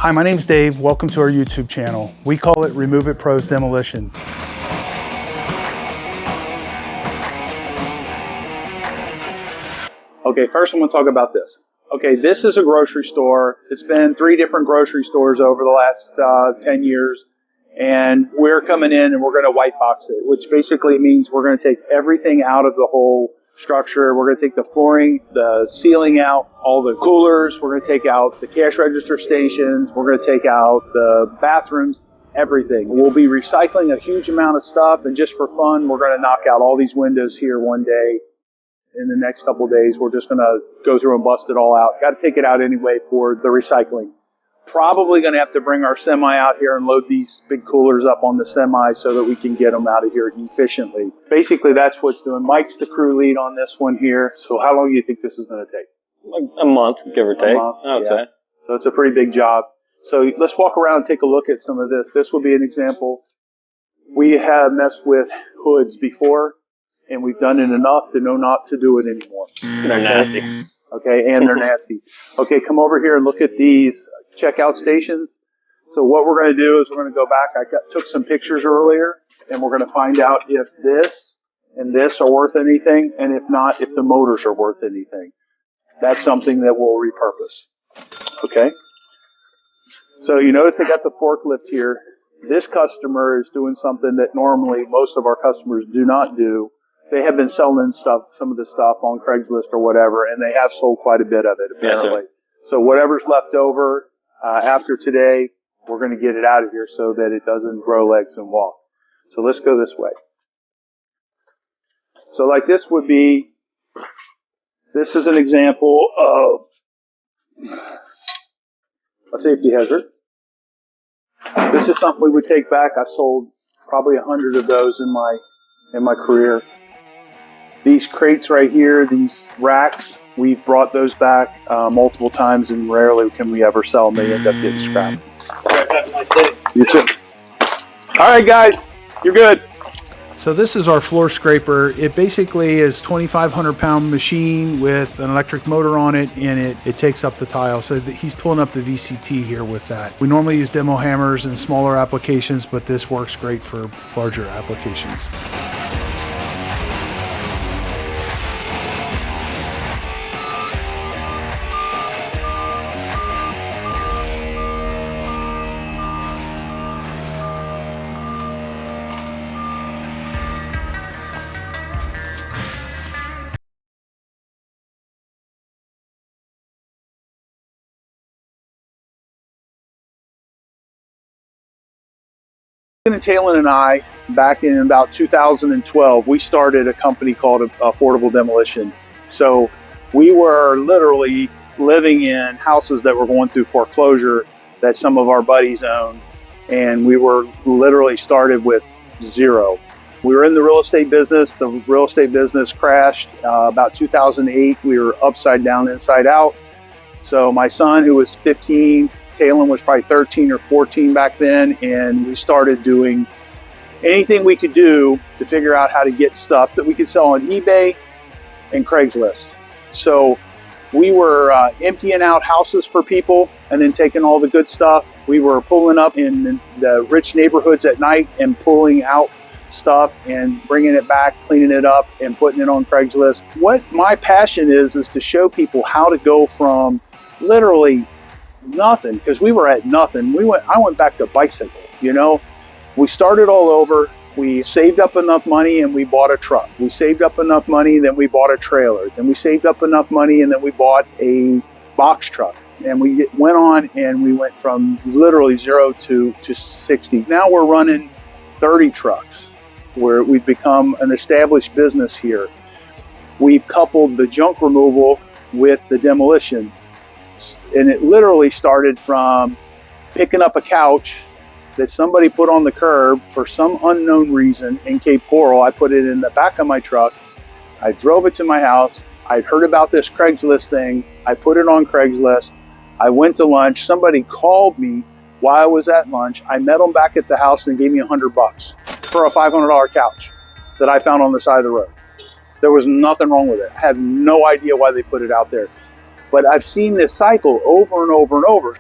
Hi, my name's Dave. Welcome to our YouTube channel. We call it Removeitpros Demolition. Okay, first I'm going to talk about this. Okay, this is a grocery store. It's been 3 different grocery stores over the last 10 years. And we're coming in and we're going to white box it, which basically means we're going to take everything out of the whole structure. We're going to take the flooring, the ceiling out, all the coolers. We're going to take out the cash register stations. We're going to take out the bathrooms, everything. We'll be recycling a huge amount of stuff. And just for fun, we're going to knock out all these windows here one day. In the next couple of days, we're just going to go through and bust it all out. Got to take it out anyway for the recycling. Probably going to have to bring our semi out here and load these big coolers up on the semi so that we can get them out of here efficiently. Basically, that's what's doing. Mike's the crew lead on this one here. So how long do you think this is going to take? A month, give or take. I would say. So it's a pretty big job. So let's walk around and take a look at some of this. This will be an example. We have messed with hoods before, and we've done it enough to know not to do it anymore. They're nasty. Okay, and they're nasty. Okay, come over here and look at these checkout stations. So what we're going to do is we're going to go back. I took some pictures earlier, and we're going to find out if this and this are worth anything, and if not, if the motors are worth anything. That's something that we'll repurpose. Okay? So you notice I got the forklift here. This customer is doing something that normally most of our customers do not do. They have been selling some of the stuff on Craigslist or whatever, and they have sold quite a bit of it, apparently. Yes, so whatever's left over after today, we're going to get it out of here so that it doesn't grow legs and walk. So let's go this way. So like this is an example of a safety hazard. This is something we would take back. I sold probably 100 of those in my career. These crates right here, these racks, we've brought those back multiple times, and rarely can we ever sell them. They end up getting scrapped. Have a nice day. You too. All right, guys, you're good. So this is our floor scraper. It basically is 2,500 pound machine with an electric motor on it, and it takes up the tile. So he's pulling up the VCT here with that. We normally use demo hammers in smaller applications, but this works great for larger applications. Talon and I, back in about 2012, we started a company called Affordable Demolition. So we were literally living in houses that were going through foreclosure that some of our buddies owned, and we were literally started with zero. We were in the real estate business. The real estate business crashed about 2008. We were upside down, inside out. So my son, who was 15, Talon was probably 13 or 14 back then, and we started doing anything we could do to figure out how to get stuff that we could sell on eBay and Craigslist. So we were emptying out houses for people and then taking all the good stuff. We were pulling up in the rich neighborhoods at night and pulling out stuff and bringing it back, cleaning it up, and putting it on Craigslist. What my passion is to show people how to go from literally nothing, because we were at nothing. I went back to bicycle, you know. We started all over. We saved up enough money and we bought a truck. We saved up enough money, then we bought a trailer. Then we saved up enough money and then we bought a box truck. And we went on and we went from literally 0 to 60. Now we're running 30 trucks, where we've become an established business here. We've coupled the junk removal with the demolition. And it literally started from picking up a couch that somebody put on the curb for some unknown reason in Cape Coral. I put it in the back of my truck. I drove it to my house. I'd heard about this Craigslist thing. I put it on Craigslist. I went to lunch. Somebody called me while I was at lunch. I met them back at the house and they gave me $100 for a $500 couch that I found on the side of the road. There was nothing wrong with it. I had no idea why they put it out there. But I've seen this cycle over and over and over.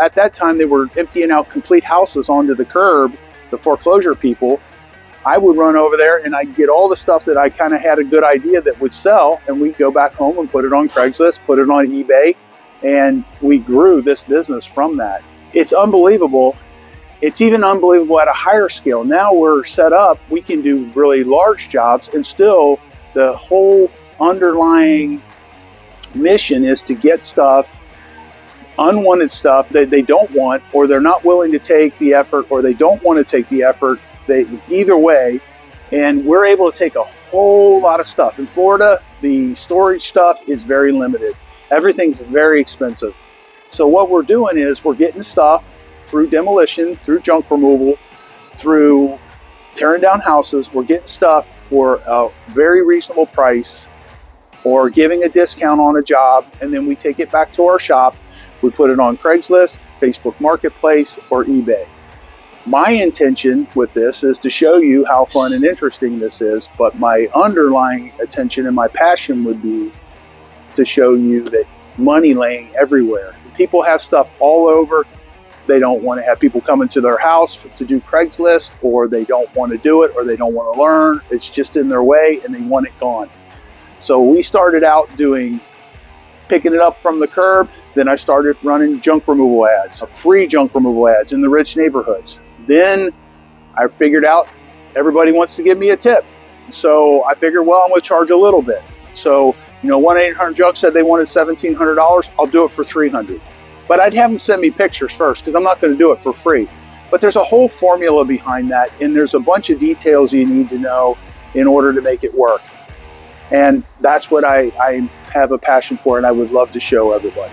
At that time, they were emptying out complete houses onto the curb, the foreclosure people. I would run over there and I'd get all the stuff that I kind of had a good idea that would sell, and we'd go back home and put it on Craigslist, put it on eBay, and we grew this business from that. It's unbelievable. It's even unbelievable at a higher scale. Now we're set up, we can do really large jobs, and still the whole underlying mission is to get stuff, unwanted stuff that they don't want, or they're not willing to take the effort, or they don't want to take the effort. Either way, and we're able to take a whole lot of stuff. In Florida, the storage stuff is very limited. Everything's very expensive. So what we're doing is we're getting stuff through demolition, through junk removal, through tearing down houses. We're getting stuff for a very reasonable price, or giving a discount on a job, and then we take it back to our shop. We put it on Craigslist, Facebook Marketplace, or eBay. My intention with this is to show you how fun and interesting this is, but my underlying attention and my passion would be to show you that money laying everywhere. People have stuff all over. They don't want to have people come into their house to do Craigslist, or they don't want to do it, or they don't want to learn. It's just in their way and they want it gone. So we started out picking it up from the curb. Then I started running junk removal ads, free junk removal ads in the rich neighborhoods. Then I figured out everybody wants to give me a tip. So I figured, well, I'm going to charge a little bit. So, 1-800-JUNK said they wanted $1,700. I'll do it for $300. But I'd have them send me pictures first, because I'm not going to do it for free. But there's a whole formula behind that, and there's a bunch of details you need to know in order to make it work. And that's what I have a passion for, and I would love to show everybody.